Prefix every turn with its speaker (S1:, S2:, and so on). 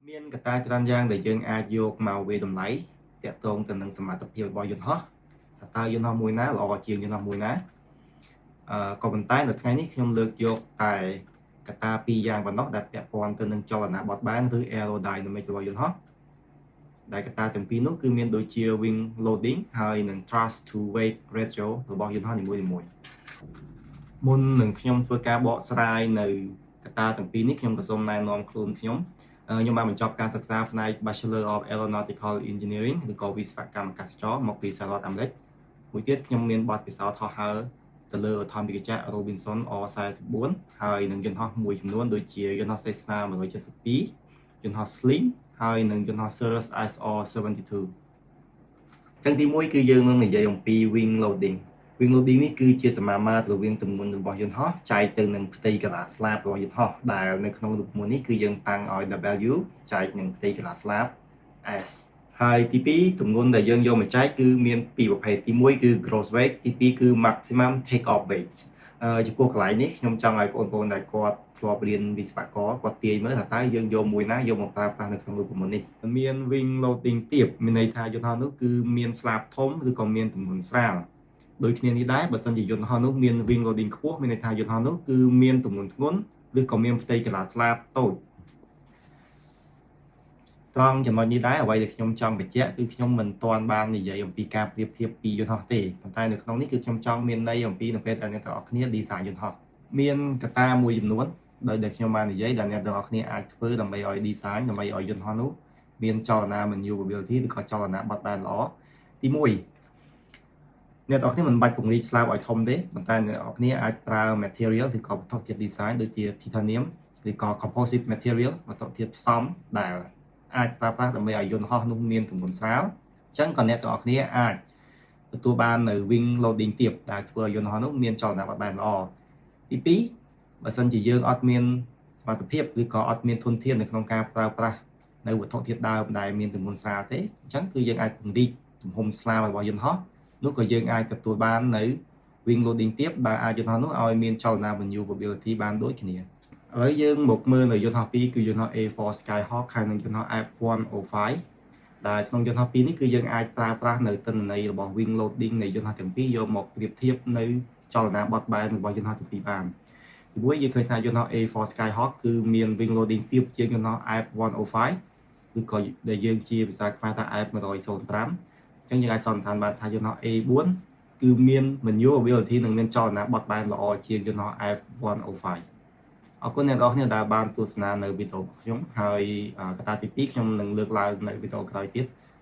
S1: មានកត្តាច្រើនយ៉ាងដែលយើងអាចយកមកវាយតម្លៃតាក់ទងទៅនឹងសមត្ថភាពរបស់យន្តហោះថាតើយន្តហោះមួយណាល្អជាងយន្តហោះមួយណាក៏ប៉ុន្តែនៅថ្ងៃនេះខ្ញុំលើកយកតែកត្តាពីរយ៉ាងប៉ុណ្ណោះដែលពាក់ព័ន្ធទៅនឹងចលនាបត់បែនឬ aerodynamic របស់យន្តហោះដែលកត្តាទាំងពីរនោះគឺមានដូចជា wing loading ហើយនិង thrust to weight ratio របស់យន្តហោះនីមួយៗមុននឹងខ្ញុំធ្វើការបកស្រាយនៅកត្តាទាំងពីរនេះខ្ញុំក៏សូមណែនាំខ្លួនខ្ញុំបានបញ្ចប់ការសិក្សាផ្នែក Bachelor of Aeronautical Engineering ឬក៏វិស្វកម្មអាកាសចរណ៍មកពីសហរដ្ឋអាមេរិកមួយទៀតខ្ញុំមានបទពិសោធន៍ហោះហើរទៅលើឧទ្ធម្ភាគចក្រ Robinson R44 ហើយនឹងយន្តហោះមួយចំនួនដូចជាយន្តហោះ Cessna 172យន្តហោះ Sling ហើយនឹងយន្តហោះ Cirrus SR-72 ចឹងទី1គឺយើងនឹងនិយាយអំពី wing loading wing loading នេះគឺជាសមាមាត្ររវាងទម្ងន់របស់យន្តហោះចែកទៅនឹងផ្ទៃកន្លះស្លាបរបស់យន្តហោះដែលនៅក្នុងរូបមន្តនេះគឺយើងតាំងឲ្យ W ចែកនឹងផ្ទៃកន្លះស្លាប S ហើយទី2ទម្ងន់ដែលយើងយកមកចែកគឺមានពីរប្រភេទទី1គឺ gross weight ទី2គឺ maximum take off weight ចំពោះកន្លែងនេះខ្ញុំចង់ឲ្យបងប្អូនដែលគាត់ធ្លាប់រៀនវិស្វករគាត់ទាយមើលថាតើយើងយកមួយណាយកមកប្រើប្រាស់នៅក្នុងរូបមន្តនេះមាន wing loading ទាបមានន័យថាយន្តហោះនោះគឺមានស្លាបធំឬក៏មានទម្ងន់ស្រាលដូចគ្នានេះដែរបើសិនជាយន្តហោះនោះមាន wing loading ខ្ពស់មានន័យថាយន្តហោះនោះគឺមានទម្ងន់ធ្ងន់ឬក៏មានផ្ទៃកន្លះស្លាបតូចត្រង់ចំណុចនេះដែរអ្វីដែលខ្ញុំចង់បញ្ជាក់គឺខ្ញុំមិនទាន់បាននិយាយអំពីការប្រៀបធៀបពីយន្តហោះទេប៉ុន្តែនៅក្នុងនេះគឺខ្ញុំចង់មានន័យអំពីនៅពេលដែលអ្នកទាំងអស់គ្នា design យន្តហោះមានកត្តាមួយចំនួនដែលខ្ញុំបាននិយាយដែលអ្នកទាំងអស់គ្នាអាចធ្វើដើម្បីឲ្យ design ដើម្បីឲ្យយន្តហោះនោះមានចលនា maneuverability ឬក៏ចលនាបត់បែនល្អទី1អ្នកទាំងអស់គ្នាមិនបាច់ពង្រីកស្លាបឲ្យធំទេប៉ុន្តែអ្នកទាំងអស់គ្នាអាចប្រើ material ឬក៏វត្ថុធាតុ design ដូចជា titanium ឬក៏ composite material វត្ថុធាតុផ្សំដែលអាចប្រើប្រាស់ដើម្បីឲ្យយន្តហោះនោះមានទម្ងន់ស្រាលអញ្ចឹងក៏អ្នកទាំងអស់គ្នាអាចទទួលបាននៅ wing loading ទាបដែលធ្វើឲ្យយន្តហោះនោះមានចលនាបត់បែនល្អទី2បើសិនជាយើងអត់មានសមត្ថភាពឬក៏អត់មានធនធាននៅក្នុងការប្រើប្រាស់នៅវត្ថុធាតុដើមដែលមានទម្ងន់ស្រាលទេអញ្ចឹងគឺយើងអាចពង្រីកទំហំស្លាបរបស់យន្តហោះនោះក៏យើងអាចទទួលបាននៅ wing loading ទាបដែលអាចយន្តហោះនោះឲ្យមានចលនា maneuverability បានដូចគ្នាឥឡូវយើងមកមើលនៅយន្តហោះពីរគឺយន្តហោះ A4 Skyhawk ហើយនិងយន្តហោះ F105 ដែលក្នុងយន្តហោះពីរនេះគឺយើងអាចប្រើប្រាស់នៅទិន្នន័យរបស់ wing loading នៃយន្តហោះទាំងពីរយកមកប្រៀបធៀបនៅចលនាបត់បែនរបស់យន្តហោះទាំងពីរបានទីមួយយើងឃើញថាយន្តហោះ A4 Skyhawk គឺមាន wing loading ទាបជាងយន្តហោះ F105 ឬក៏ដែលយើងជាភាសាខ្មែរថា F105 អញ្ចឹងយើងអាចសន្និដ្ឋានបានថាយន្តហោះ A4 គឺមាន maneuverability និងមានចលនាបត់បែនល្អជាងយន្តហោះ F105 អរគុណអ្នកនរគ្នាដែលបានទស្សនានៅវីដេអូរបស់ខ្ញុំហើយកត្តាទី2ខ្ញុំនឹងលើកឡើងនៅវីដេអូក្រោយទៀត